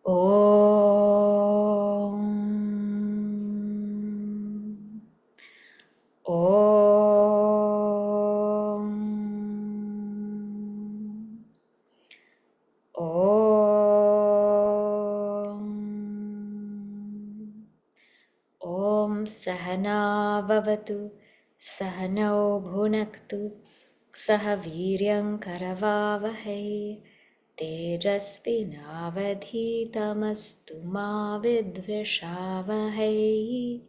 Om. Om. Om. Om Sahana Bhavatu Sahanau Bhunaktu Saha Viryam Karavavahai Tejasvinavadhitamastu ma vidvishavahai.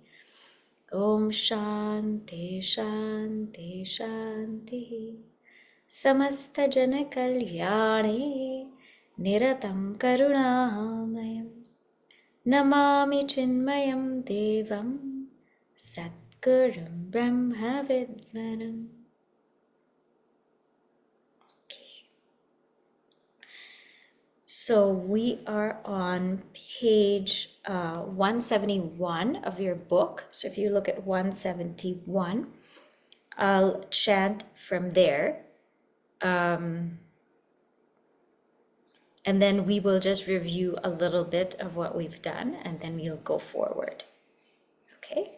Om Shanti Shanti Shanti. Samasta Jana Kalyani Niratam Karunamayam Namami Chinmayam Devam Satgurum Brahma Vidvanam. So we are on page 171 of your book. So if you look at 171, I'll chant from there. And then we will just review a little bit of what we've done, and then we'll go forward. Okay?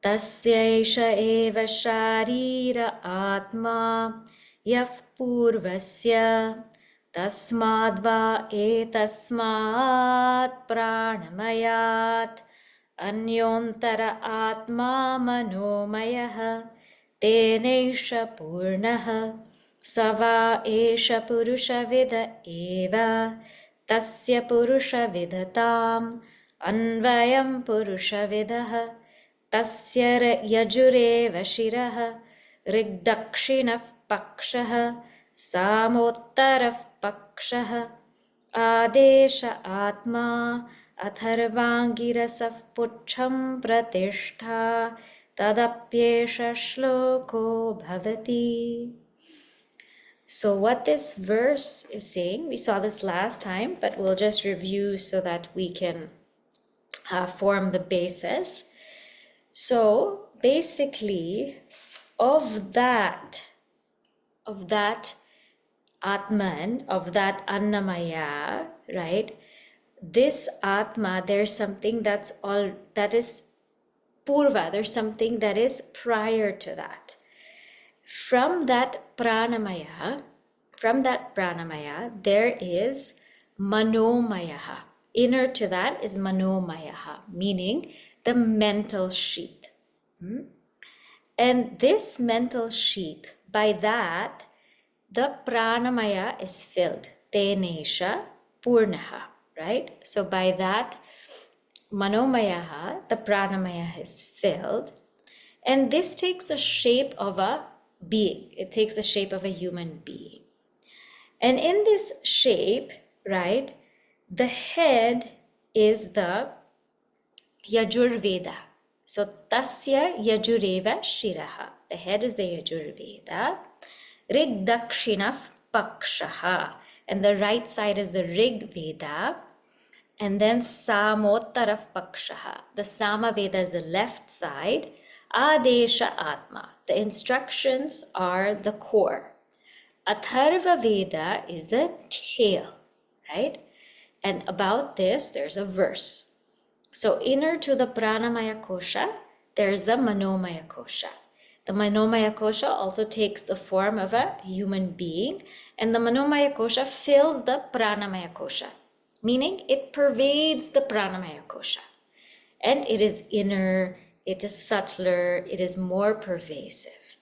Tasya eva sharira atma yaf purvasya tasmadva etasmat prāṇamayat anyontara atma manomayah tenesha purnaha sava esha purusha vida eva tasya purusha vidatam anvayam purusha vidah tasya yajureva shirah rigdakshinah pakshah samottarah pakshah adesha atma atharvangirasah puchham pratishtha tadapyesha shloko bhavati. So what this verse is saying, we saw this last time, but we'll just review so that we can form the basis. So basically, of that Atman, of that Annamaya, right? This Atma, there's something that is Purva, there's something that is prior to that. From that prāṇamaya, there is manomaya. Inner to that is manomaya, meaning the mental sheath. And this mental sheath, by that, the prāṇamaya is filled. Tenesha purnaha, right? So by that manomaya, the prāṇamaya is filled. And this takes the shape of a being. It takes the shape of a human being. And in this shape, right, the head is the Yajurveda. So tasya yajureva shiraha. The head is the Yajurveda. Rigdakshinah pakshaha. And the right side is the Rig Veda. And then samottarah pakshaha. The Sama Veda is the left side. Adesha Atma. The instructions are the core. Atharva Veda is the tail, right? And about this, there's a verse. So inner to the prāṇamaya-kośa, there's the manomaya-kośa. The manomaya-kośa also takes the form of a human being, and the manomaya-kośa fills the prāṇamaya-kośa, meaning it pervades the prāṇamaya-kośa. And it is inner, it is subtler, it is more pervasive.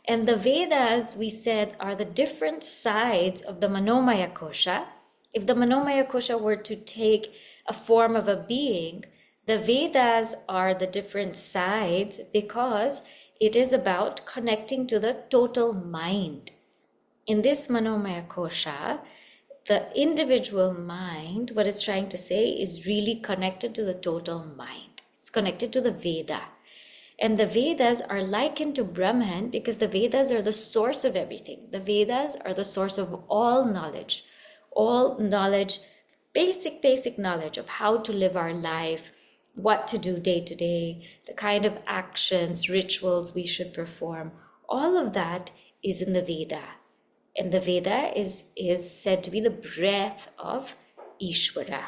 And the Vedas, we said, are the different sides of the manomaya-kośa. If the manomaya-kośa were to take a form of a being, the Vedas are the different sides because it is about connecting to the total mind. In this manomaya-kośa, the individual mind, what it's trying to say, is really connected to the total mind. It's connected to the Veda. And the Vedas are likened to Brahman because the Vedas are the source of everything. The Vedas are the source of all knowledge, basic knowledge of how to live our life, what to do day to day, the kind of actions, rituals we should perform. All of that is in the Veda. And the Veda is said to be the breath of Ishvara.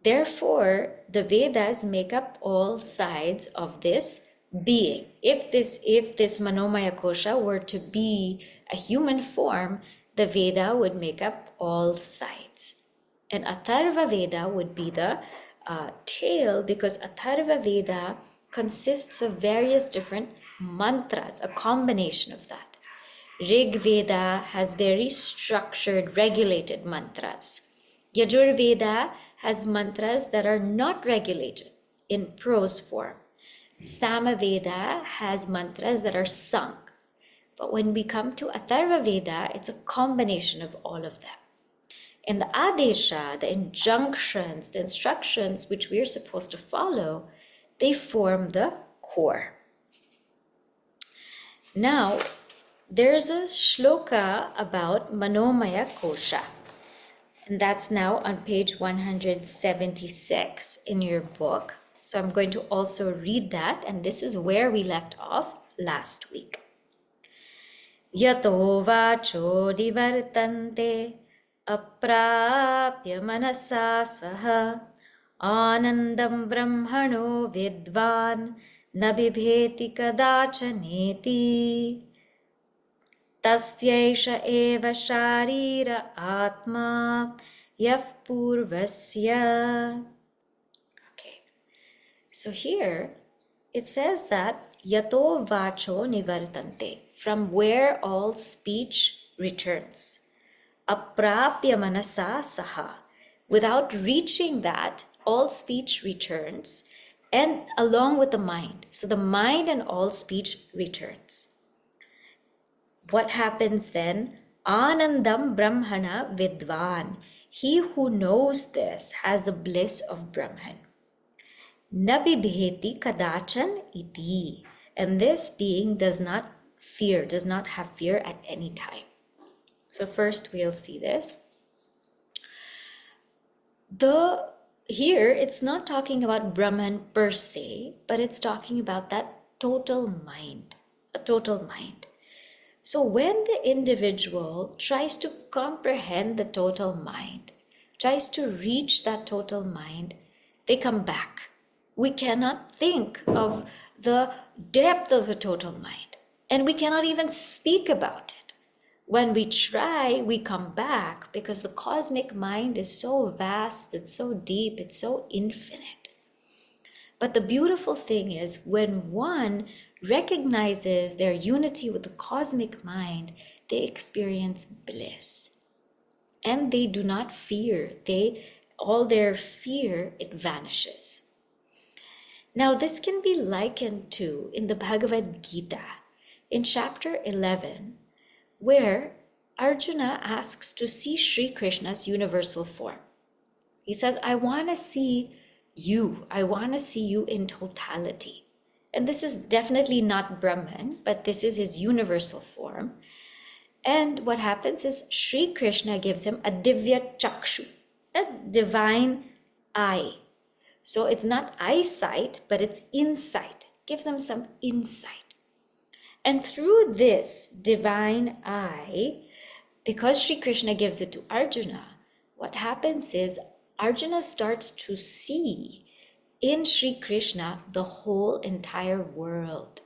Therefore, the Vedas make up all sides of this being. If this manomaya-kośa were to be a human form, the Veda would make up all sides. And Atharva Veda would be the tail, because Atharva Veda consists of various different mantras, a combination of that. Rig Veda has very structured, regulated mantras. Yajur Veda has mantras that are not regulated in prose form. Sama Veda has mantras that are sung. But when we come to Atharva Veda, it's a combination of all of them. And the Adesha, the injunctions, the instructions which we are supposed to follow, they form the core. Now, there's a shloka about manomaya-kośa. And that's now on page 176 in your book. So I'm going to also read that, and this is where we left off last week. Yato vacho divartante aprapya manasa saha anandam brahmano vidvan nabibheti kadachaneti tasyaisha eva sharira atma yaf purvasya. Okay, so here it says that yato vacho nivartante, from where all speech returns. Aprapya manasa saha, without reaching that, all speech returns, and along with the mind. So the mind and all speech returns. What happens then? Anandam Brahmana Vidvan. He who knows this has the bliss of Brahman. Nabibheti kadachan iti. And this being does not have fear at any time. So first we'll see this. Here it's not talking about Brahman per se, but it's talking about that total mind, a total mind. So when the individual tries to comprehend the total mind, tries to reach that total mind, they come back. We cannot think of the depth of the total mind, and we cannot even speak about it. When we try, we come back, because the cosmic mind is so vast, it's so deep, it's so infinite. But the beautiful thing is, when one recognizes their unity with the cosmic mind, they experience bliss. And they do not fear. All their fear, it vanishes. Now, this can be likened to in the Bhagavad Gita, in chapter 11, where Arjuna asks to see Sri Krishna's universal form. He says, I want to see you. I want to see you in totality. And this is definitely not Brahman, but this is his universal form. And what happens is Sri Krishna gives him a divya chakshu, a divine eye. So it's not eyesight, but it's insight. Gives him some insight. And through this divine eye, because Sri Krishna gives it to Arjuna, what happens is Arjuna starts to see in Sri Krishna the whole entire world.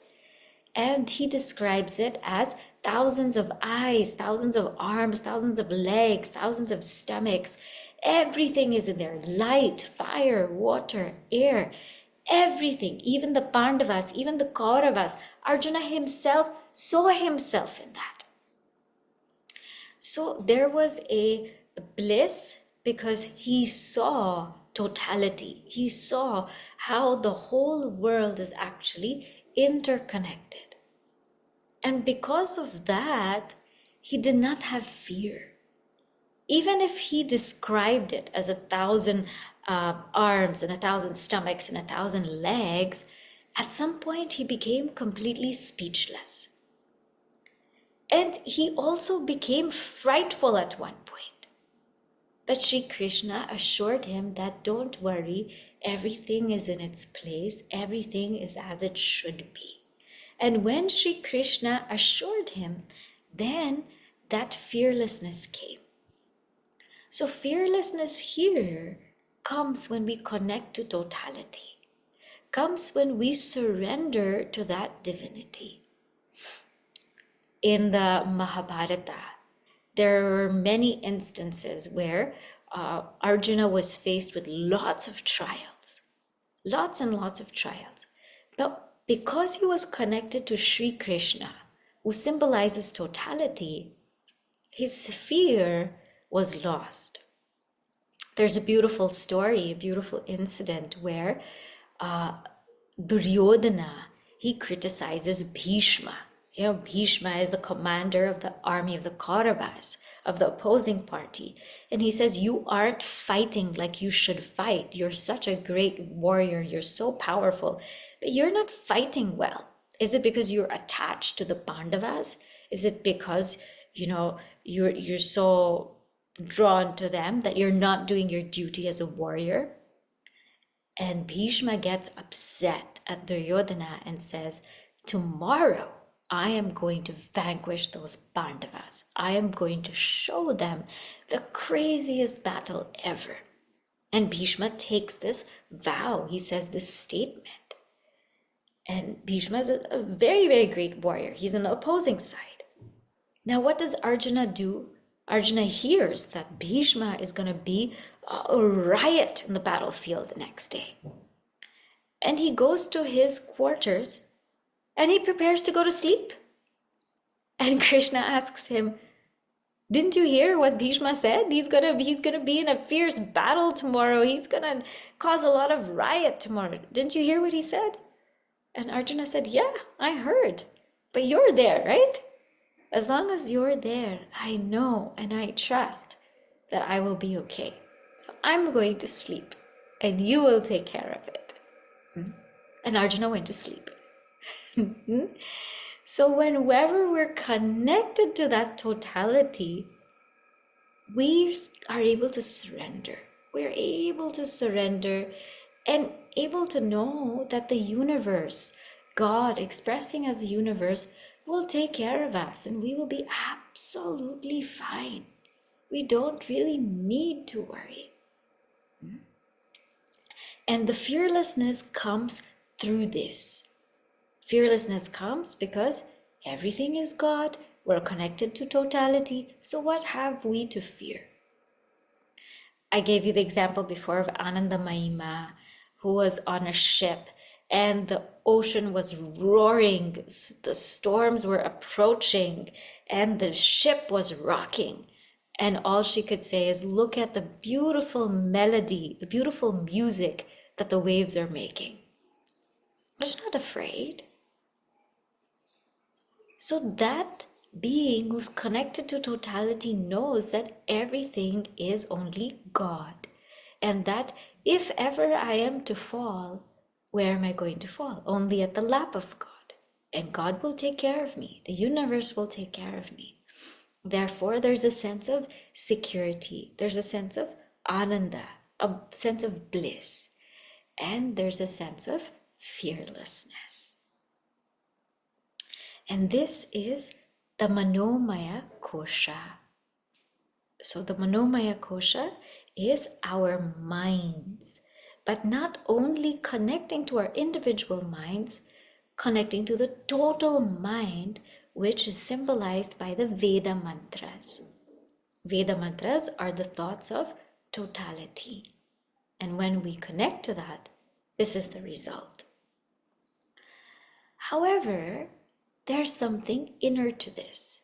And he describes it as thousands of eyes, thousands of arms, thousands of legs, thousands of stomachs. Everything is in there. Light, fire, water, air, everything. Even the Pandavas, even the Kauravas. Arjuna himself saw himself in that. So there was a bliss because he saw totality. He saw how the whole world is actually interconnected. And because of that, he did not have fear. Even if he described it as 1,000 arms and 1,000 stomachs and 1,000 legs, at some point he became completely speechless. And he also became frightful at one point. But Sri Krishna assured him that don't worry, everything is in its place, everything is as it should be. And when Sri Krishna assured him, then that fearlessness came. So fearlessness here comes when we connect to totality, comes when we surrender to that divinity. In the Mahabharata, there were many instances where Arjuna was faced with lots of trials, lots and lots of trials. But because he was connected to Sri Krishna, who symbolizes totality, his fear was lost. There's a beautiful story, a beautiful incident where Duryodhana, he criticizes Bhishma. You know, Bhishma is the commander of the army of the Kauravas, of the opposing party. And he says, you aren't fighting like you should fight. You're such a great warrior. You're so powerful, but you're not fighting well. Is it because you're attached to the Pandavas? Is it because, you're so drawn to them that you're not doing your duty as a warrior? And Bhishma gets upset at Duryodhana and says, tomorrow I am going to vanquish those Pandavas. I am going to show them the craziest battle ever. And Bhishma takes this vow. He says this statement. And Bhishma is a very, very great warrior. He's on the opposing side. Now, what does Arjuna do? Arjuna hears that Bhishma is going to be a riot in the battlefield the next day. And he goes to his quarters and he prepares to go to sleep. And Krishna asks him, didn't you hear what Bhishma said? He's gonna be in a fierce battle tomorrow. He's gonna cause a lot of riot tomorrow. Didn't you hear what he said? And Arjuna said, yeah, I heard. But you're there, right? As long as you're there, I know and I trust that I will be okay. So I'm going to sleep and you will take care of it. And Arjuna went to sleep. So whenever we're connected to that totality, we are able to surrender. We're able to surrender and able to know that the universe, God expressing as the universe, will take care of us and we will be absolutely fine. We don't really need to worry. And the fearlessness comes through this. Fearlessness comes because everything is God. We're connected to totality. So what have we to fear? I gave you the example before of Ananda Mahima, who was on a ship and the ocean was roaring. The storms were approaching and the ship was rocking. And all she could say is, look at the beautiful melody, the beautiful music that the waves are making. She's not afraid. So that being who's connected to totality knows that everything is only God. And that if ever I am to fall, where am I going to fall? Only at the lap of God. And God will take care of me. The universe will take care of me. Therefore, there's a sense of security. There's a sense of ananda, a sense of bliss. And there's a sense of fearlessness. And this is the manomaya-kośa. So the manomaya-kośa is our minds, but not only connecting to our individual minds, connecting to the total mind, which is symbolized by the Veda mantras. Veda mantras are the thoughts of totality. And when we connect to that, this is the result. However, there's something inner to this.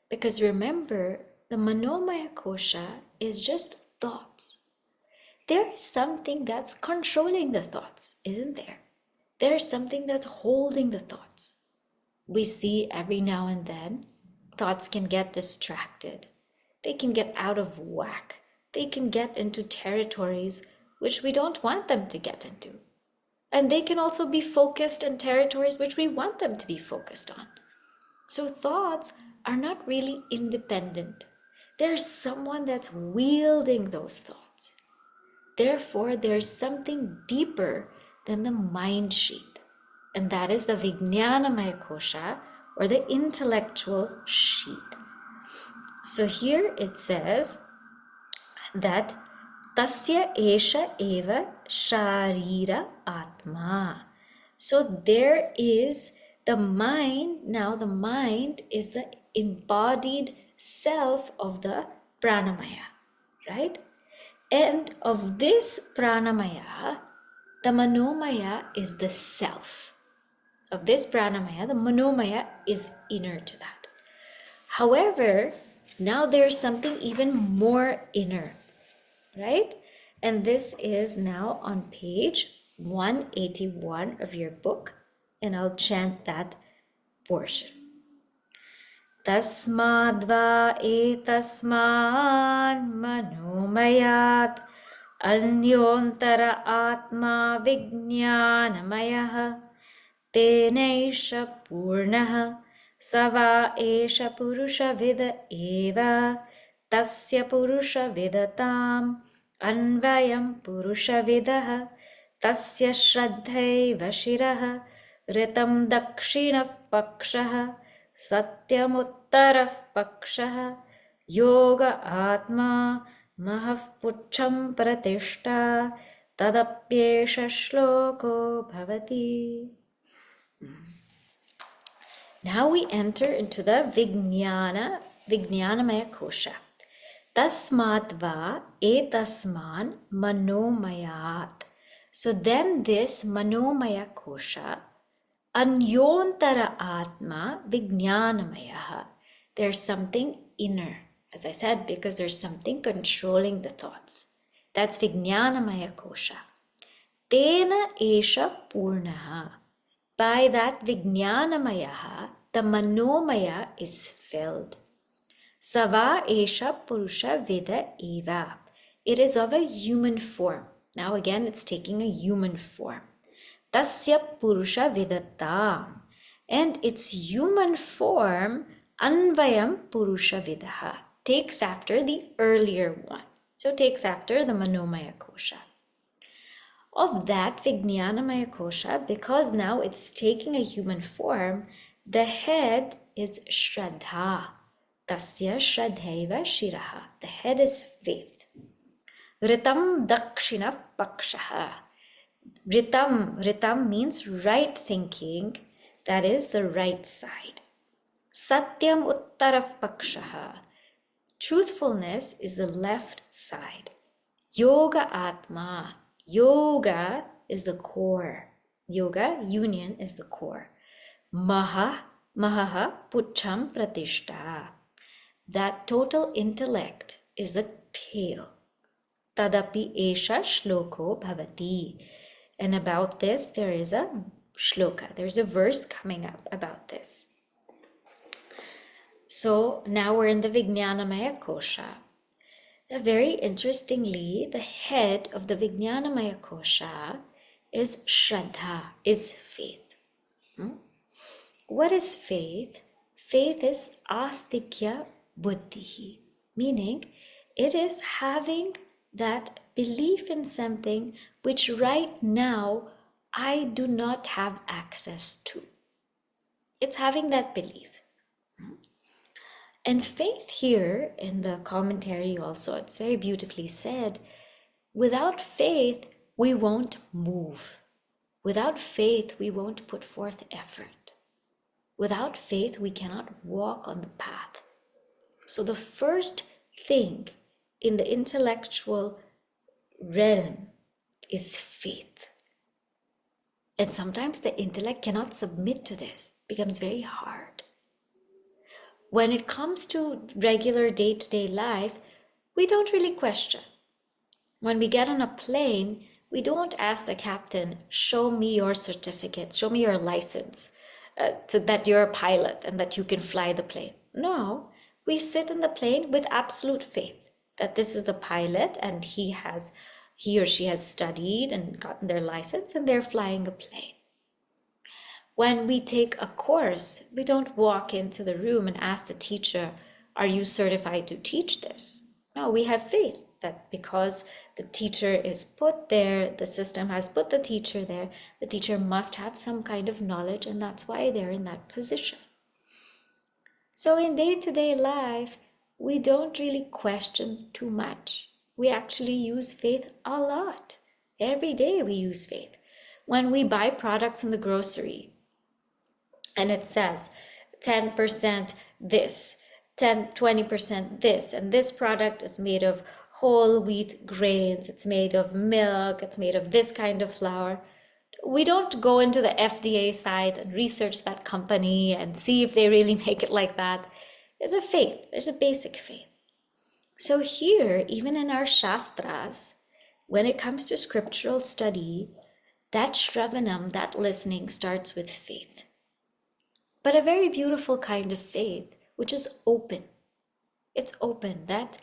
Because remember, the manomaya-kośa is just thoughts. There is something that's controlling the thoughts, isn't there? There's something that's holding the thoughts. We see every now and then, thoughts can get distracted. They can get out of whack. They can get into territories which we don't want them to get into. And they can also be focused in territories which we want them to be focused on. So thoughts are not really independent. There's someone that's wielding those thoughts. Therefore, there's something deeper than the mind sheath. And that is the vijñānamaya-kośa, or the intellectual sheath. So here it says that tasya esha eva sharira atma. So there is the mind. Now the mind is the embodied self of the pranamaya, right? And of this pranamaya, the manomaya is the self. Of this pranamaya, the manomaya is inner to that. However, now there's something even more inner, right? And this is now on page 181 of your book, and I'll chant that portion. Tasmadva etasman manomayat anyontara atma vijñānamaya tenaisha purnaha sava esha purusha vida eva tasya purusha vidatam anvayam purusha vidaha tasya śraddhaiva shiraha ritam dakshinav pakshaha satyam uttarav pakshaha yoga atma mahaf pucham pratishta tadapyesha shloko bhavati. Now we enter into the vijñānamaya-kośa. Tasmatva etasman manomayat. So then this manomaya-kośa, anyontara atma vijñānamaya. There's something inner, as I said, because there's something controlling the thoughts. That's vijñānamaya-kośa. Tena esha purnaha. By that vijñānamaya, the manomaya is filled. Sava esha purusha vida eva. It is of a human form. Now again, it's taking a human form. Tasya purusha vidatam. And its human form, anvayam purusha vidaha, takes after the earlier one. So takes after the manomaya-kośa. Of that vijñānamaya-kośa, because now it's taking a human form, the head is Śraddhā. Tasya Śraddhaiva shiraha. The head is faith. Ritam dakshina pakshaha. Ritam means right thinking, that is the right side. Satyam uttarav pakshaha. Truthfulness is the left side. Yoga atma. Yoga is the core. Yoga, union, is the core. Mahaha pucham pratishta. That total intellect is the tail. Tadapi esha shloko bhavati. And about this, there is a shloka. There's a verse coming up about this. So now we're in the vijñānamaya-kośa. Very interestingly, the head of the vijñānamaya-kośa is Śraddhā, is faith. What is faith? Faith is āstikya-buddhi, meaning it is having that belief in something which right now I do not have access to. It's having that belief. And faith here, in the commentary also, it's very beautifully said, without faith, we won't move. Without faith, we won't put forth effort. Without faith, we cannot walk on the path. So the first thing in the intellectual realm is faith. And sometimes the intellect cannot submit to this. It becomes very hard. When it comes to regular day-to-day life, we don't really question. When we get on a plane, we don't ask the captain, show me your certificate, show me your license, so that you're a pilot and that you can fly the plane. No, we sit in the plane with absolute faith that this is the pilot and he or she has studied and gotten their license and they're flying a plane. When we take a course, we don't walk into the room and ask the teacher, are you certified to teach this? No, we have faith that because the teacher is put there, the system has put the teacher there, the teacher must have some kind of knowledge, and that's why they're in that position. So in day-to-day life, we don't really question too much. We actually use faith a lot. Every day we use faith. When we buy products in the grocery and it says 10% this, 20% this, and this product is made of whole wheat grains, it's made of milk, it's made of this kind of flour. We don't go into the FDA site and research that company and see if they really make it like that. There's a faith, there's a basic faith. So here, even in our shastras, when it comes to scriptural study, that śravaṇam, that listening, starts with faith. But a very beautiful kind of faith, which is open. It's open, that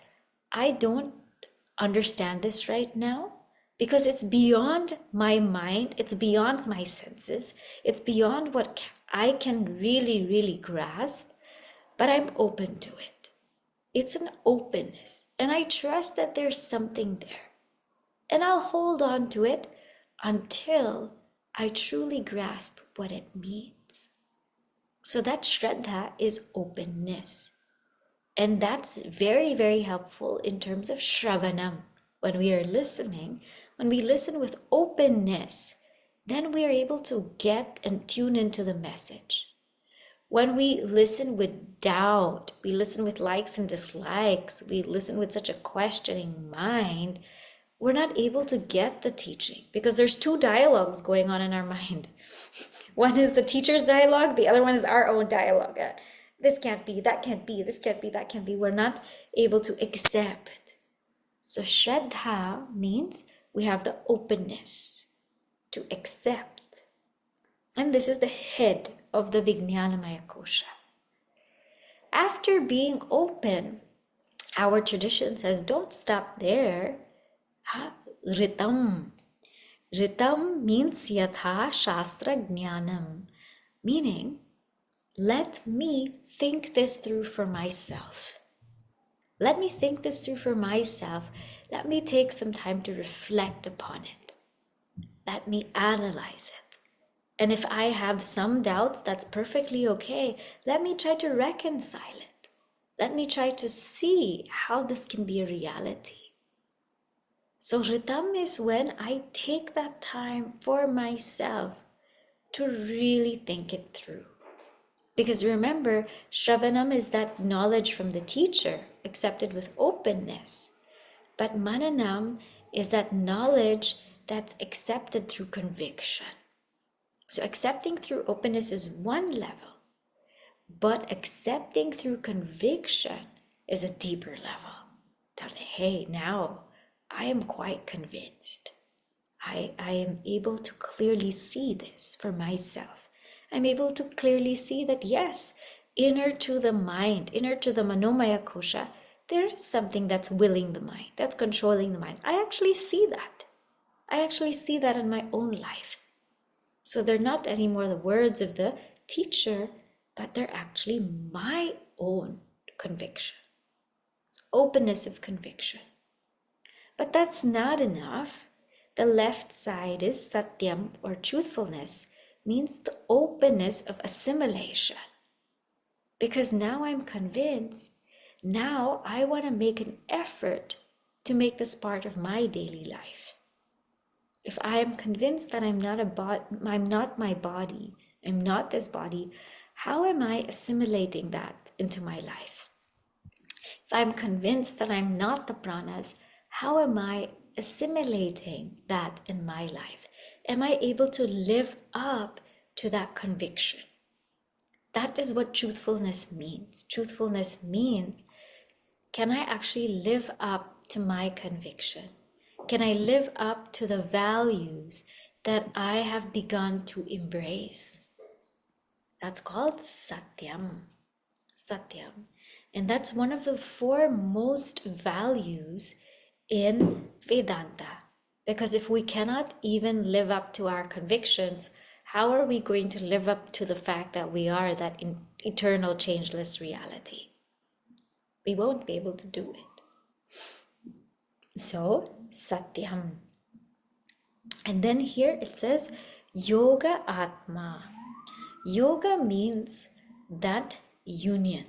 I don't understand this right now, because it's beyond my mind, it's beyond my senses, it's beyond what I can really grasp, but I'm open to it. It's an openness, and I trust that there's something there. And I'll hold on to it until I truly grasp what it means. So that Śraddhā is openness. And that's very helpful in terms of śravaṇam. When we are listening, when we listen with openness, then we are able to get and tune into the message. When we listen with doubt, we listen with likes and dislikes, we listen with such a questioning mind, we're not able to get the teaching, because there's two dialogues going on in our mind. One is the teacher's dialogue, the other one is our own dialogue. This can't be, that can't be, this can't be, that can't be. We're not able to accept. So Śraddhā means we have the openness to accept. And this is the head of the vijñānamaya-kośa. After being open, our tradition says, don't stop there. Ritam. Ritam means yatha shastra jnanam, meaning, let me think this through for myself. Let me think this through for myself. Let me take some time to reflect upon it. Let me analyze it. And if I have some doubts, that's perfectly okay. Let me try to reconcile it. Let me try to see how this can be a reality. So Ritam is when I take that time for myself to really think it through. Because remember, śravaṇam is that knowledge from the teacher, accepted with openness. But mananam is that knowledge that's accepted through conviction. So accepting through openness is one level, but accepting through conviction is a deeper level. That, hey, now I am quite convinced. I am able to clearly see this for myself. I'm able to clearly see that, yes, inner to the mind, inner to the manomaya-kośa, there is something that's willing the mind, that's controlling the mind. I actually see that. I actually see that in my own life. So they're not anymore the words of the teacher, but they're actually my own conviction. It's openness of conviction. But that's not enough. The left side is satyam, or truthfulness, means the openness of assimilation. Because now I'm convinced, now I want to make an effort to make this part of my daily life. If I am convinced that I'm not my body, I'm not this body, how am I assimilating that into my life? If I'm convinced that I'm not the pranas, how am I assimilating that in my life? Am I able to live up to that conviction? That is what truthfulness means. Truthfulness means, can I actually live up to my conviction? Can I live up to the values that I have begun to embrace? That's called satyam. Satyam. And that's one of the foremost values in Vedanta. Because if we cannot even live up to our convictions, how are we going to live up to the fact that we are that eternal, changeless reality? We won't be able to do it. So, satyam. And then here it says, yoga atma. Yoga means that union,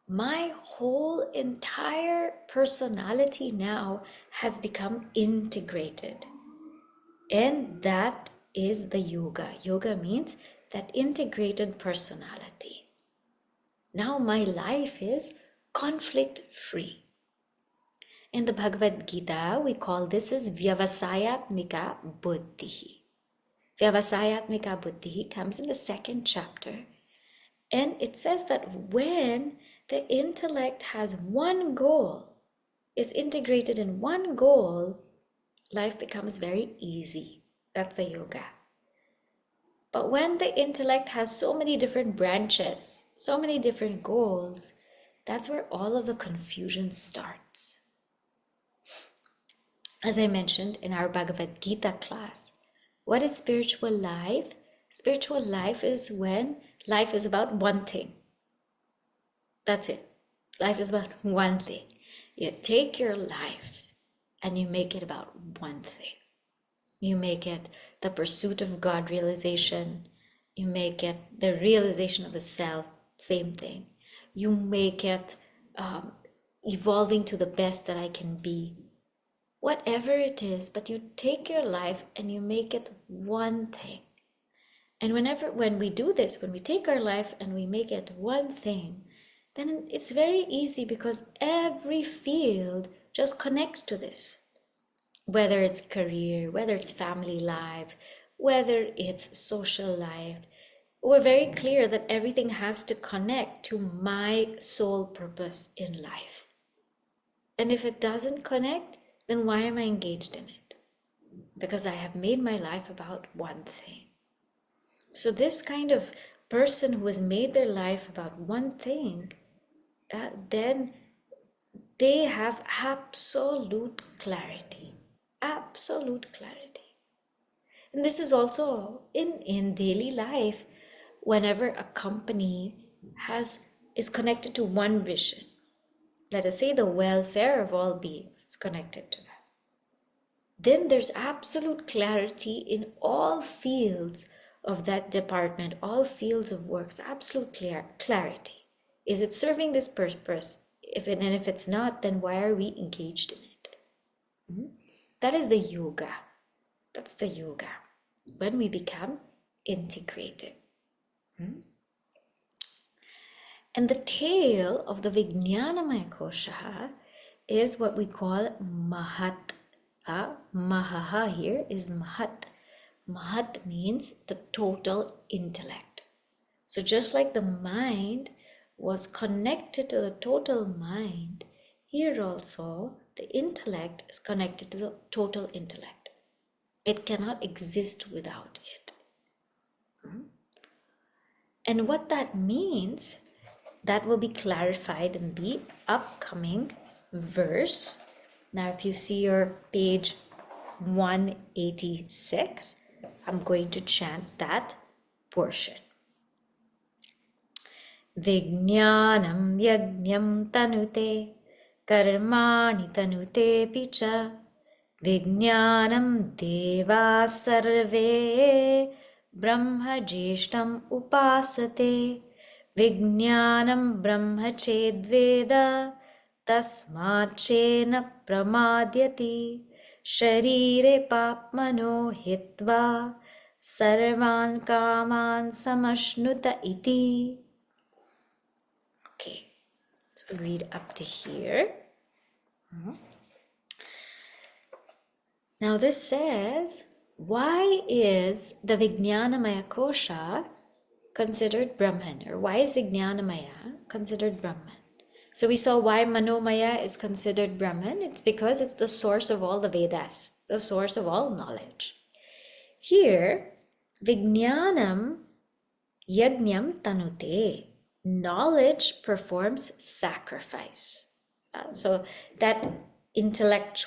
my whole entire personality now has become integrated. And that is the yoga. Yoga means that integrated personality. Now my life is conflict free. In the Bhagavad Gita, we call this as vyavasayatmika-buddhi. Vyavasayatmika-buddhi comes in the 2nd chapter. And it says that when the intellect has one goal, is integrated in one goal, life becomes very easy. That's the yoga. But when the intellect has so many different branches, so many different goals, that's where all of the confusion starts. As I mentioned in our Bhagavad Gita class, what is spiritual life? Spiritual life is when life is about one thing. That's it. Life is about one thing. You take your life and you make it about one thing. You make it the pursuit of God realization. You make it the realization of the self, same thing. You make it evolving to the best that I can be. Whatever it is, but you take your life and you make it one thing. And when we do this, when we take our life and we make it one thing, then it's very easy because every field just connects to this. Whether it's career, whether it's family life, whether it's social life, we're very clear that everything has to connect to my sole purpose in life. And if it doesn't connect, then why am I engaged in it? Because I have made my life about one thing. So this kind of person who has made their life about one thing, then they have absolute clarity. Absolute clarity. And this is also in daily life, whenever a company is connected to one vision. Let us say the welfare of all beings is connected to that. Then there's absolute clarity in all fields of that department, all fields of works, absolute clarity. Is it serving this purpose? If it's not, then why are we engaged in it? That is the yoga. That's the yoga. When we become integrated. And the tail of the vijñānamaya-kośa is what we call mahat. Mahaha here is mahat. Mahat means the total intellect. So just like the mind was connected to the total mind, here also the intellect is connected to the total intellect. It cannot exist without it. And what that means, that will be clarified in the upcoming verse. Now, if you see your page 186, I'm going to chant that portion. Vijñānam yajñam tanute, karmāni tanute picha, vijñānam deva sarve, brahma jeshtam upasate, vijñānam brahma chedveda, tasmāchena pramadhyati, sharire papmano hitva, sarvan kaman samashnuta iti. Okay, so we read up to here. Now this says, why is the vijñānamaya-kośa considered Brahman? Or why is vijñānamaya considered Brahman? So we saw why manomaya is considered Brahman. It's because it's the source of all the Vedas, the source of all knowledge. Here, vijñānam yajñam tanute. Knowledge performs sacrifice. So that intellect,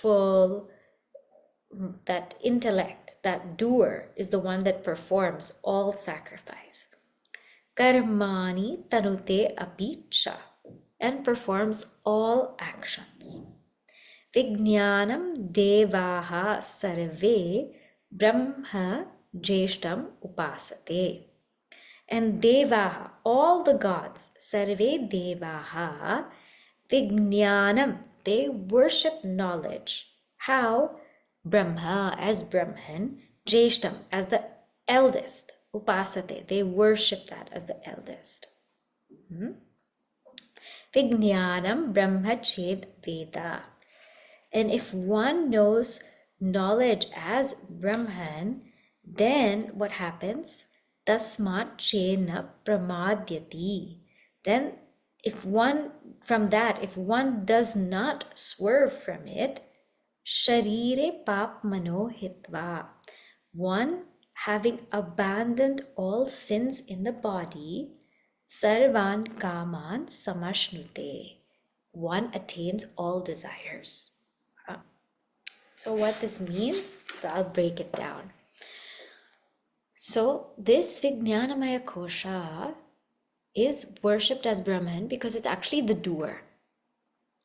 that doer is the one that performs all sacrifice. Karmani tanute apicha, and performs all actions. Vijñānam devaha sarve brahma jeshtam upasate. And devaha, all the gods, sarve devaha, vijñānam, they worship knowledge. How? Brahma, as Brahman, jeshtam, as the eldest, upasate, they worship that as the eldest. Vijñānam brahma ched veda. And if one knows knowledge as Brahman, then what happens? Tasmat chena pramadyati. Then if one does not swerve from it, sharire pap mano hitva. One having abandoned all sins in the body, sarvan kaman samashnute. One attains all desires. So what this means, so I'll break it down. So this vijñānamaya-kośa is worshipped as Brahman because it's actually the doer.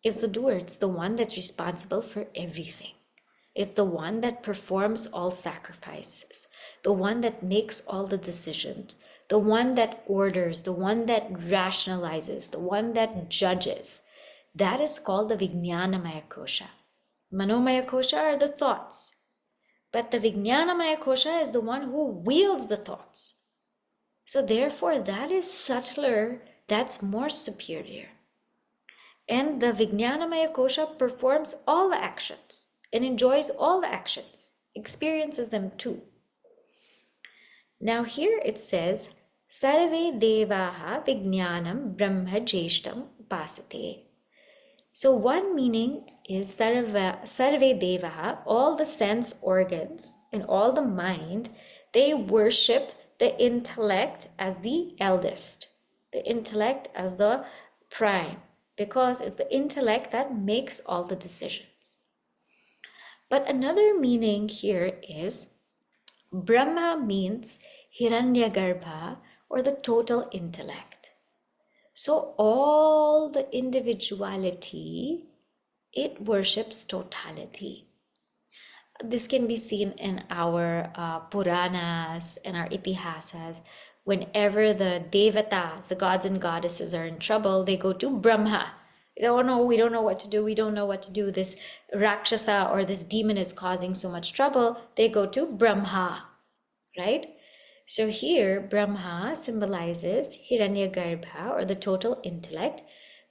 It's the doer. It's the one that's responsible for everything. It's the one that performs all sacrifices, the one that makes all the decisions, the one that orders, the one that rationalizes, the one that judges. That is called the vijñānamaya-kośa. Manomaya-kośa are the thoughts. But the vijñānamaya-kośa is the one who wields the thoughts. So therefore, that is subtler, that's more superior. And the vijñānamaya-kośa performs all the actions and enjoys all the actions, experiences them too. Now here it says, sarve devaha vijñānam brahma jeshtam upasate. So one meaning is sarve devaha, all the sense organs and all the mind, they worship the intellect as the eldest, the intellect as the prime, because it's the intellect that makes all the decisions. But another meaning here is Brahma means Hiranyagarbha, or the total intellect. So all the individuality, it worships totality. This can be seen in our Puranas and our Itihasas. Whenever the devatas, the gods and goddesses, are in trouble, they go to Brahma. They say, oh no, we don't know what to do. We don't know what to do. This Rakshasa or this demon is causing so much trouble. They go to Brahma, right? So here, Brahma symbolizes Hiranyagarbha, or the total intellect,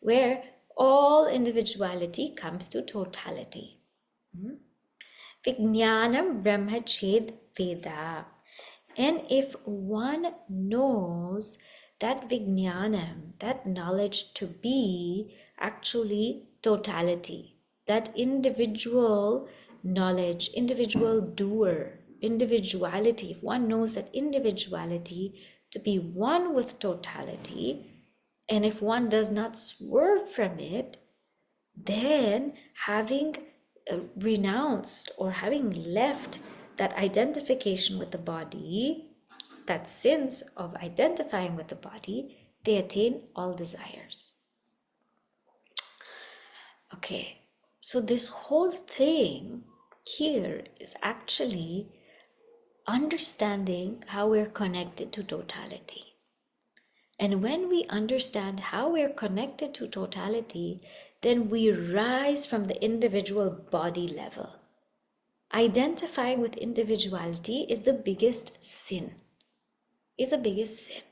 where all individuality comes to totality. Vijñānam brahma ched veda. And if one knows that vijñānam, that knowledge to be actually totality, that individual knowledge, individual doer, individuality, if one knows that individuality to be one with totality, and if one does not swerve from it, then having renounced or having left that identification with the body, that sense of identifying with the body, they attain all desires. Okay, so this whole thing here is actually understanding how we're connected to totality. And when we understand how we're connected to totality, then we rise from the individual body level. Identifying with individuality is the biggest sin. Is the biggest sin.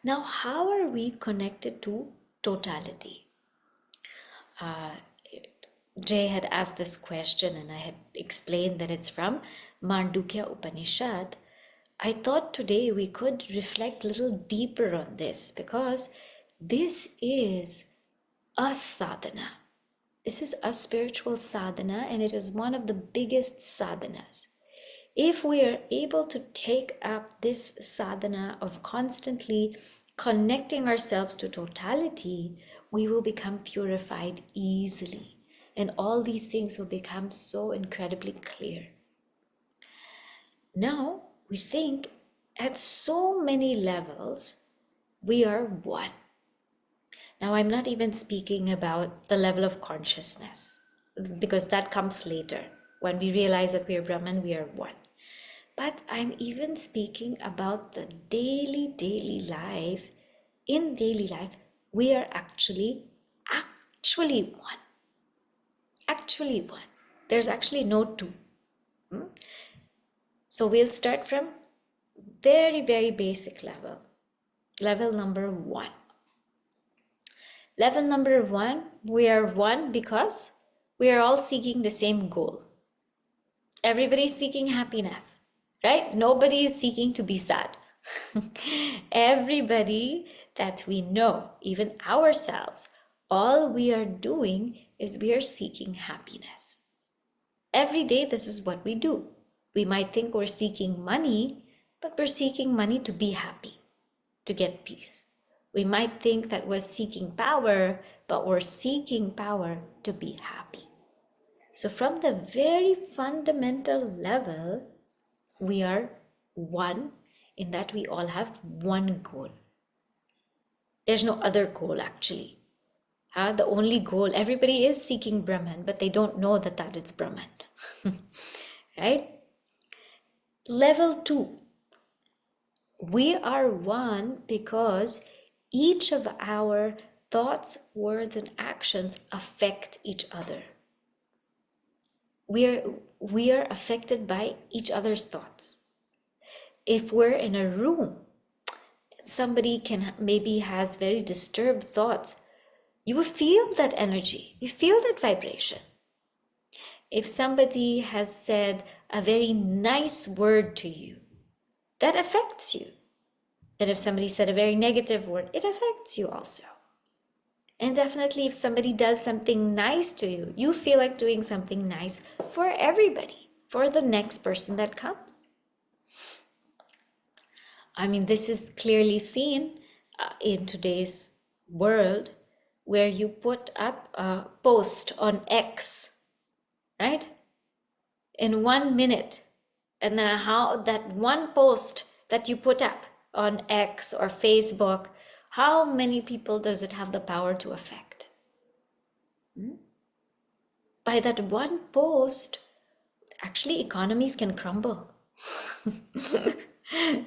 Now, how are we connected to totality? Jay had asked this question and I had explained that it's from Mandukya Upanishad. I thought today we could reflect a little deeper on this, because this is a sadhana. This is a spiritual sadhana, and it is one of the biggest sadhanas. If we are able to take up this sadhana of constantly connecting ourselves to totality, we will become purified easily. And all these things will become so incredibly clear. Now, we think at so many levels, we are one. Now, I'm not even speaking about the level of consciousness, because that comes later. When we realize that we are Brahman, we are one. But I'm even speaking about the daily life. In daily life, we are actually one. Actually one. There's actually no two. So we'll start from very basic level. Level number 1. Level number 1, we are one because we are all seeking the same goal. Everybody's seeking happiness, right? Nobody is seeking to be sad. Everybody that we know, even ourselves, all we are doing is we are seeking happiness. Every day, this is what we do. We might think we're seeking money, but we're seeking money to be happy, to get peace. We might think that we're seeking power, but we're seeking power to be happy. So from the very fundamental level, we are one in that we all have one goal. There's no other goal actually. The only goal, everybody is seeking Brahman, but they don't know that it's Brahman. Right? Level 2. We are one because each of our thoughts, words, and actions affect each other. We are affected by each other's thoughts. If we're in a room, somebody maybe has very disturbed thoughts, you will feel that energy, you feel that vibration. If somebody has said a very nice word to you, that affects you. And if somebody said a very negative word, it affects you also. And definitely if somebody does something nice to you, you feel like doing something nice for everybody, for the next person that comes. I mean, this is clearly seen in today's world, where you put up a post on X, right? In 1 minute. And then how that one post that you put up on X or Facebook, how many people does it have the power to affect? By that one post, actually economies can crumble.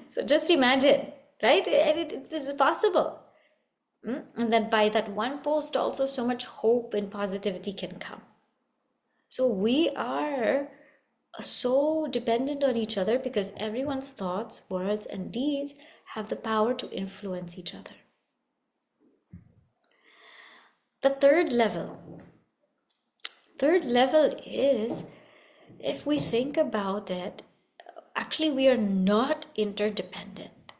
So just imagine, right? This is possible. And then by that one post also so much hope and positivity can come. So we are so dependent on each other because everyone's thoughts, words, and deeds have the power to influence each other. The third level is, if we think about it, actually we are not interdependent.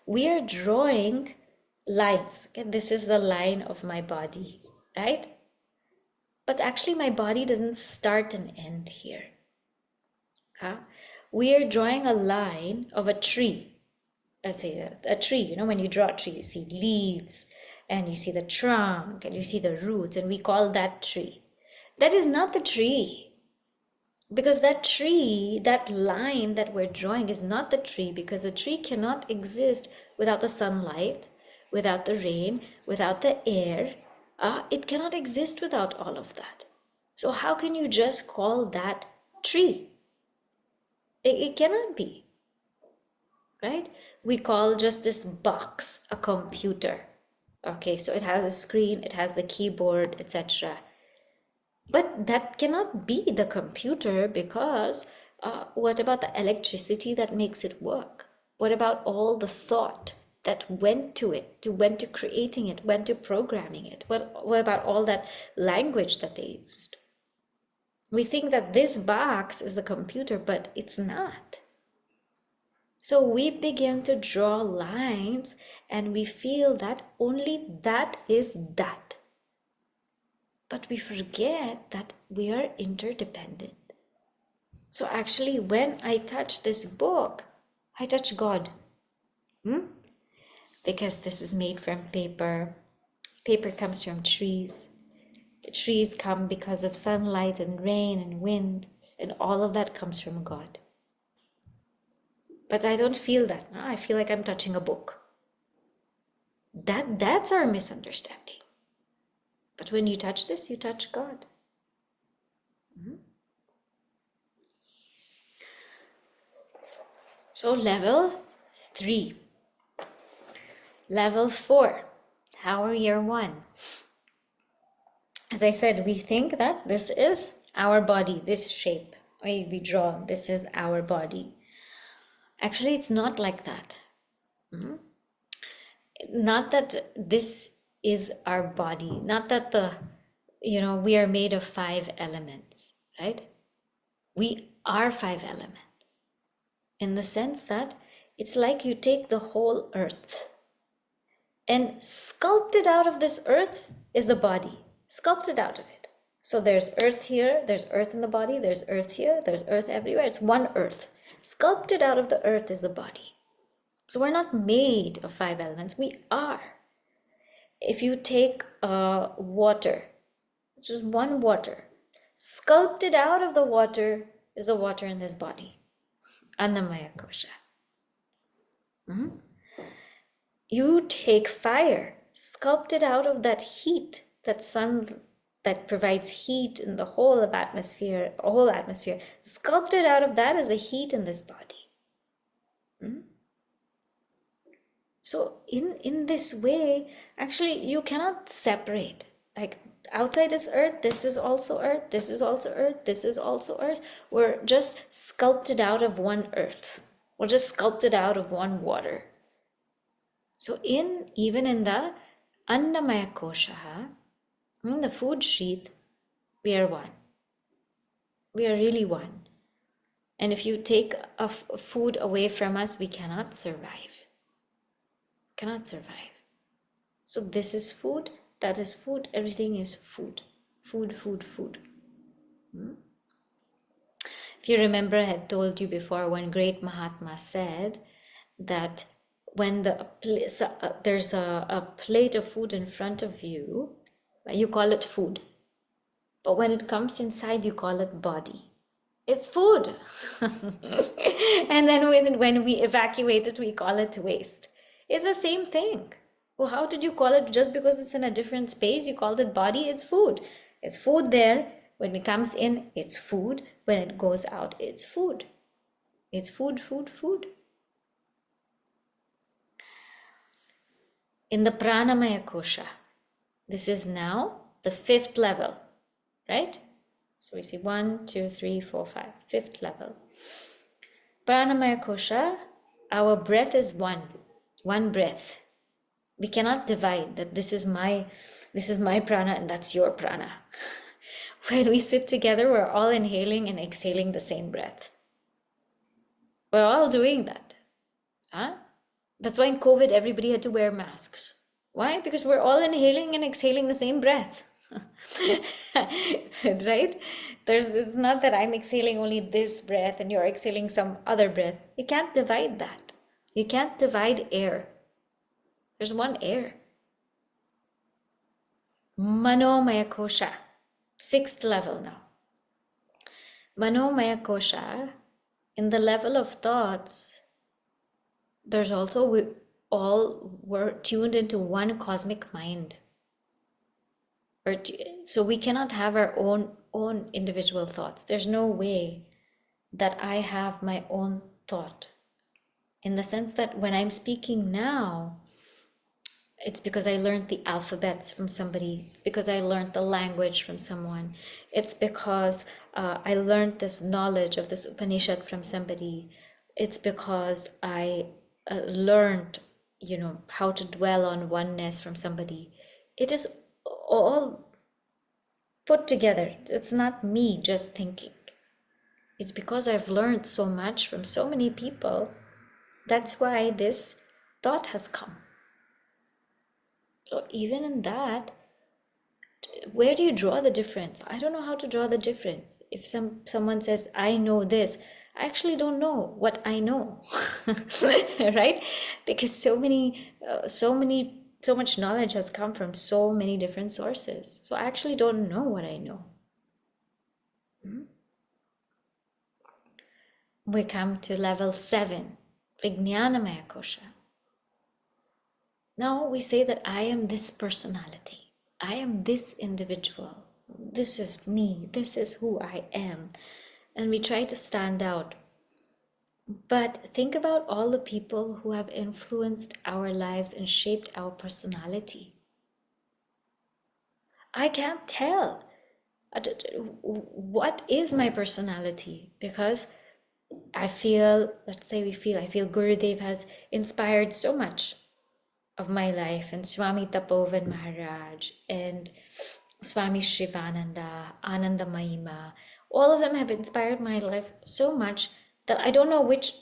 We are drawing lines. Okay, this is the line of my body, right? But actually my body doesn't start and end here. Okay? We are drawing a line of a tree. Let's say a tree, when you draw a tree, you see leaves and you see the trunk and you see the roots, and we call that tree. That is not the tree. Because that tree, that line that we're drawing is not the tree, because the tree cannot exist without the sunlight, without the rain, without the air. It cannot exist without all of that. So how can you just call that tree? It cannot be, right? We call just this box a computer. Okay, so it has a screen, it has the keyboard, etc. But that cannot be the computer, because what about the electricity that makes it work? What about all the thought that went to it, went to creating it, went to programming it? What about all that language that they used? We think that this box is the computer, but it's not. So we begin to draw lines and we feel that only that is that. But we forget that we are interdependent. So actually, when I touch this book, I touch God. Because this is made from paper. Paper comes from trees. The trees come because of sunlight and rain and wind, and all of that comes from God. But I don't feel that. I feel like I'm touching a book. That's our misunderstanding. But when you touch this, you touch God. So level 3. Level 4, our year 1. As I said, we think that this is our body, this shape we draw, this is our body. Actually, it's not like that. Not that this is our body, not that we are made of 5 elements, right? We are 5 elements in the sense that it's like you take the whole earth and sculpted out of this earth is the body, sculpted out of it. So there's earth here, there's earth in the body, there's earth here, there's earth everywhere. It's one earth. Sculpted out of the earth is the body. So we're not made of 5 elements, we are. If you take water, it's just one water. Sculpted out of the water is the water in this body. Annamaya-kośa. You take fire, sculpted out of that heat, that sun that provides heat in the whole atmosphere, sculpted out of that is the heat in this body. So in this way, actually, you cannot separate. Like outside is earth, this is also earth, this is also earth, this is also earth. We're just sculpted out of one earth. We're just sculpted out of one water. So even in the annamaya-kośa, in the food sheath, we are one. We are really one. And if you take food away from us, we cannot survive. Cannot survive. So this is food, that is food, everything is food. Food, food, food. If you remember, I had told you before, one great Mahatma said that when there's a plate of food in front of you, you call it food. But when it comes inside, you call it body. It's food. And then when we evacuate it, we call it waste. It's the same thing. Well, how did you call it? Just because it's in a different space, you called it body? It's food. It's food there. When it comes in, it's food. When it goes out, it's food. It's food, food, food. In the prāṇamaya-kośa, this is now the 5th level, right? So we see 1, 2, 3, 4, 5, 5th level. Prāṇamaya-kośa, our breath is one breath. We cannot divide that this is my prana and that's your prana. When we sit together, we're all inhaling and exhaling the same breath. We're all doing that. That's why in COVID, everybody had to wear masks. Why? Because we're all inhaling and exhaling the same breath. Right? It's not that I'm exhaling only this breath and you're exhaling some other breath. You can't divide that. You can't divide air. There's one air. Manomaya-kośa, 6th level now. Manomaya-kośa, in the level of thoughts, there's also, we're tuned into one cosmic mind. So we cannot have our own individual thoughts. There's no way that I have my own thought. In the sense that when I'm speaking now, it's because I learned the alphabets from somebody. It's because I learned the language from someone. It's because I learned this knowledge of this Upanishad from somebody. It's because I learned, how to dwell on oneness from somebody. It is all put together. It's not me just thinking. It's because I've learned so much from so many people. That's why this thought has come. So even in that, where do you draw the difference? I don't know how to draw the difference. If someone says, I know this, I actually don't know what I know, right? Because so much knowledge has come from so many different sources. So I actually don't know what I know. We come to level 7, vijñānamaya-kośa. Now we say that I am this personality. I am this individual. This is me. This is who I am. And we try to stand out. But think about all the people who have influenced our lives and shaped our personality. I can't tell what is my personality, because I feel Gurudev has inspired so much of my life, and Swami Tapovan Maharaj and Swami Shivananda, Ananda Mahima, all of them have inspired my life so much that I don't know which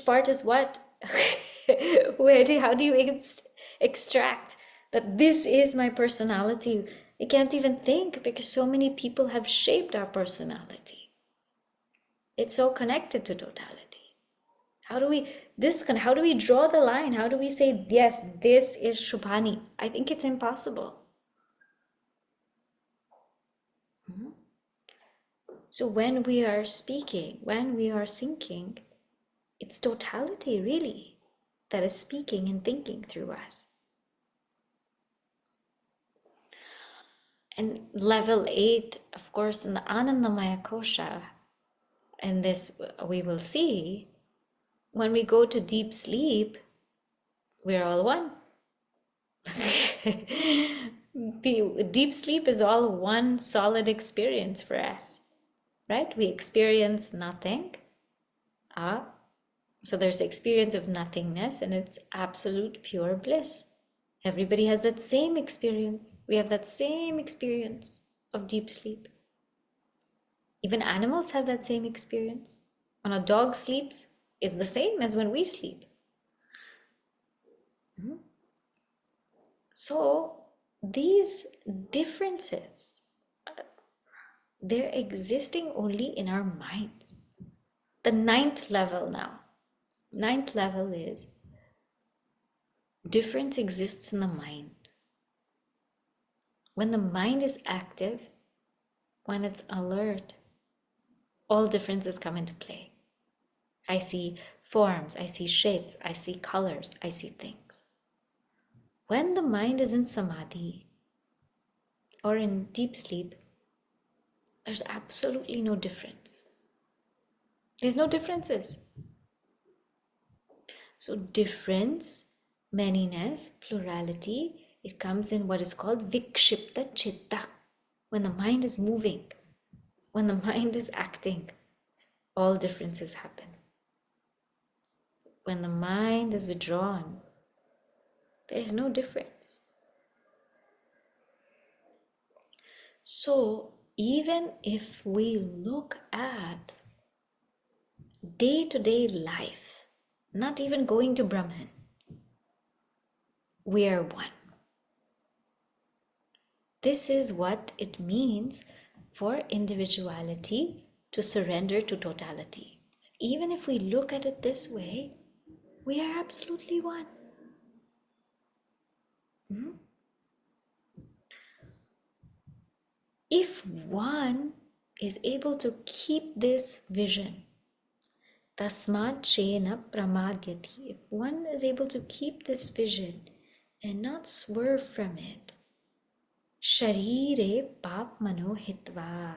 part is what. How do you extract that this is my personality? I can't even think, because so many people have shaped our personality. It's so connected to totality. How do we draw the line? How do we say, yes, this is Shubhani? I think it's impossible. So when we are speaking, when we are thinking, it's totality really that is speaking and thinking through us. And level 8, of course, in the ānandamaya-kośa, and this we will see, when we go to deep sleep, we're all one. Deep sleep is all one solid experience for us, right? We experience nothing. So there's the experience of nothingness, and it's absolute pure bliss. Everybody has that same experience. We have that same experience of deep sleep. Even animals have that same experience. When a dog sleeps, it's the same as when we sleep. So these differences, they're existing only in our minds. The 9th level now. 9th level is difference exists in the mind. When the mind is active, when it's alert, all differences come into play. I see forms, I see shapes, I see colors, I see things. When the mind is in samadhi or in deep sleep, there's absolutely no difference. There's no differences. So difference, manyness, plurality, it comes in what is called vikshipta chitta. When the mind is moving, when the mind is acting, all differences happen. When the mind is withdrawn, there's no difference. So even if we look at day-to-day life, not even going to Brahman, we are one. This is what it means for individuality to surrender to totality. Even if we look at it this way, we are absolutely one. If one is able to keep this vision, tasmat chena pramadyati, if one is able to keep this vision and not swerve from it, sharire pap mano hitva,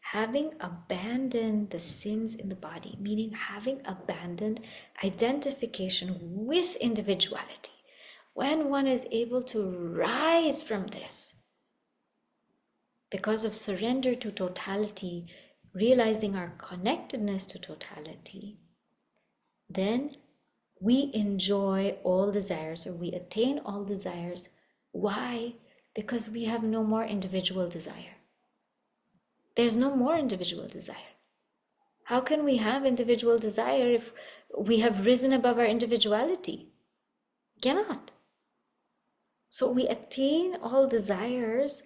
having abandoned the sins in the body, meaning having abandoned identification with individuality. When one is able to rise from this, because of surrender to totality, realizing our connectedness to totality, then we enjoy all desires, or we attain all desires. Why? Because we have no more individual desire. There's no more individual desire. How can we have individual desire if we have risen above our individuality? Cannot. So we attain all desires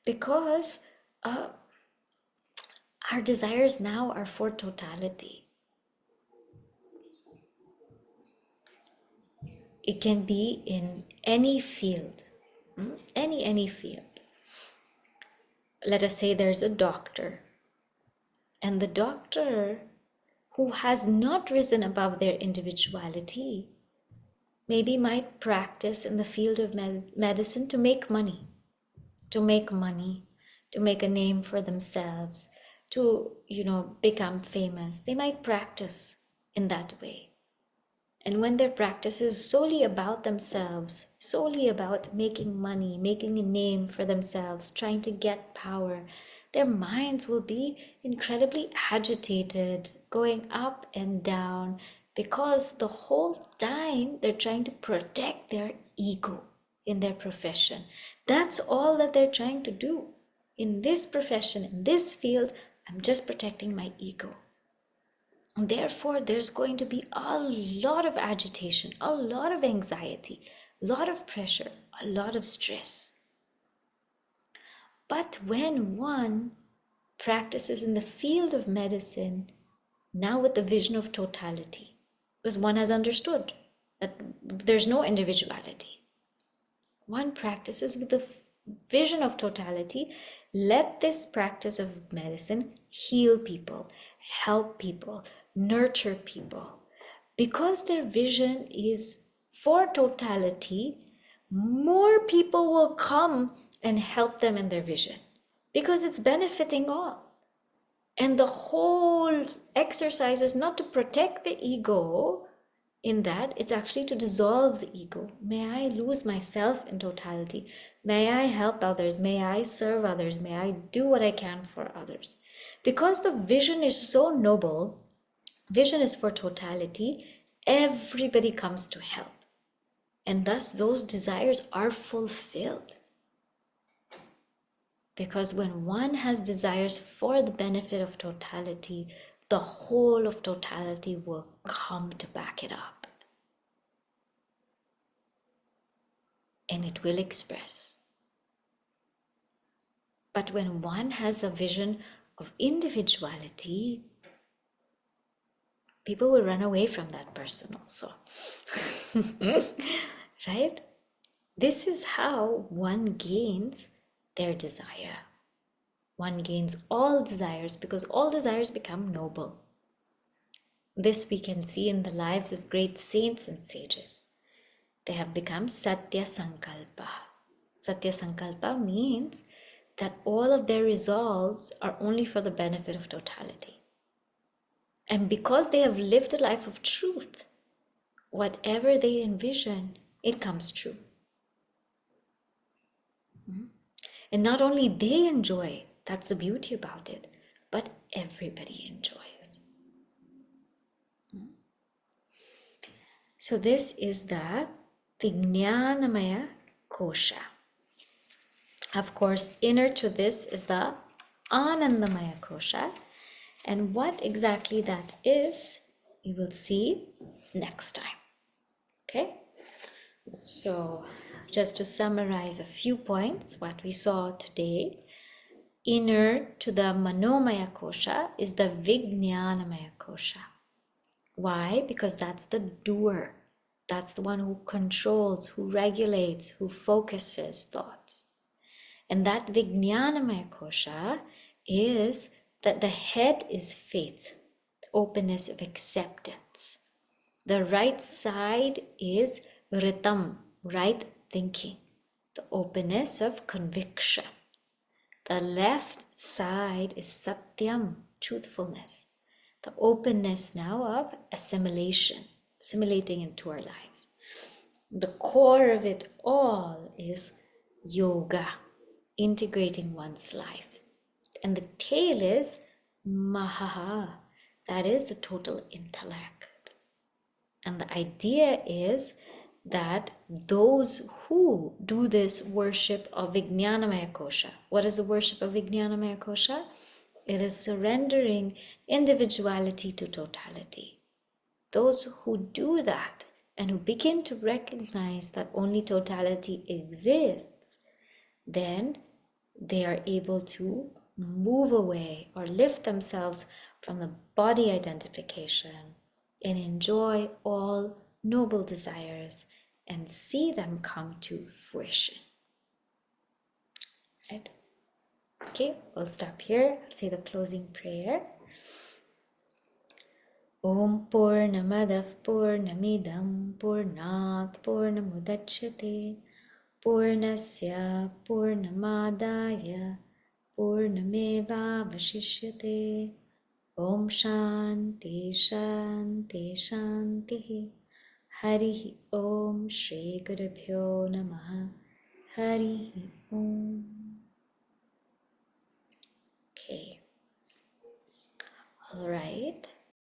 because our desires now are for totality. It can be in any field, any field. Let us say there's a doctor, and the doctor who has not risen above their individuality maybe might practice in the field of medicine to make money, to make a name for themselves, to become famous. They might practice in that way. And when their practice is solely about themselves, solely about making money, making a name for themselves, trying to get power, their minds will be incredibly agitated, going up and down, because the whole time they're trying to protect their ego in their profession. That's all that they're trying to do. In this profession, in this field, I'm just protecting my ego. And therefore, there's going to be a lot of agitation, a lot of anxiety, a lot of pressure, a lot of stress. But when one practices in the field of medicine, now with the vision of totality, because one has understood that there's no individuality. One practices with the vision of totality. Let this practice of medicine heal people, help people, nurture people. Because their vision is for totality, more people will come and help them in their vision, because it's benefiting all. And the whole exercise is not to protect the ego, in that it's actually to dissolve the ego. May I lose myself in totality. May I help others. May I serve others. May I do what I can for others. Because the vision is so noble, vision is for totality, everybody comes to help. And thus those desires are fulfilled. Because when one has desires for the benefit of totality, the whole of totality will come to back it up. And it will express. But when one has a vision of individuality, people will run away from that person also. Right? This is how one gains their desire. One gains all desires, because all desires become noble. This we can see in the lives of great saints and sages. They have become satya sankalpa. Satya sankalpa means that all of their resolves are only for the benefit of totality. And because they have lived a life of truth, whatever they envision, it comes true. And not only they enjoy, that's the beauty about it, but everybody enjoys. So this is the vijñānamaya-kośa. Of course, inner to this is the ānandamaya-kośa. And what exactly that is, we will see next time. Okay? So just to summarize a few points, what we saw today, inner to the manomaya-kośa is the vijñānamaya-kośa. Why? Because that's the doer. That's the one who controls, who regulates, who focuses thoughts. And that vijñānamaya-kośa is that the head is faith, openness of acceptance. The right side is ritam, right thinking, the openness of conviction. The left side is satyam, truthfulness, the openness now of assimilation, assimilating into our lives. The core of it all is yoga, integrating one's life. And the tail is mahaha, that is the total intellect. And the idea is that those who do this worship of vijñānamaya-kośa, what is the worship of vijñānamaya-kośa? It is surrendering individuality to totality. Those who do that and who begin to recognize that only totality exists, then they are able to move away or lift themselves from the body identification and enjoy all noble desires and see them come to fruition. Right? Okay, we'll stop here. I'll say the closing prayer. Om Purnamadav Purnamidam Purnat Purnamudachyate Purnasya Purnamadaya Purnameva Vashishyate. Om Shanti Shanti Shanti. Harihi Om Shri Gurubhyo Namaha. Harihi Om. Okay. All right.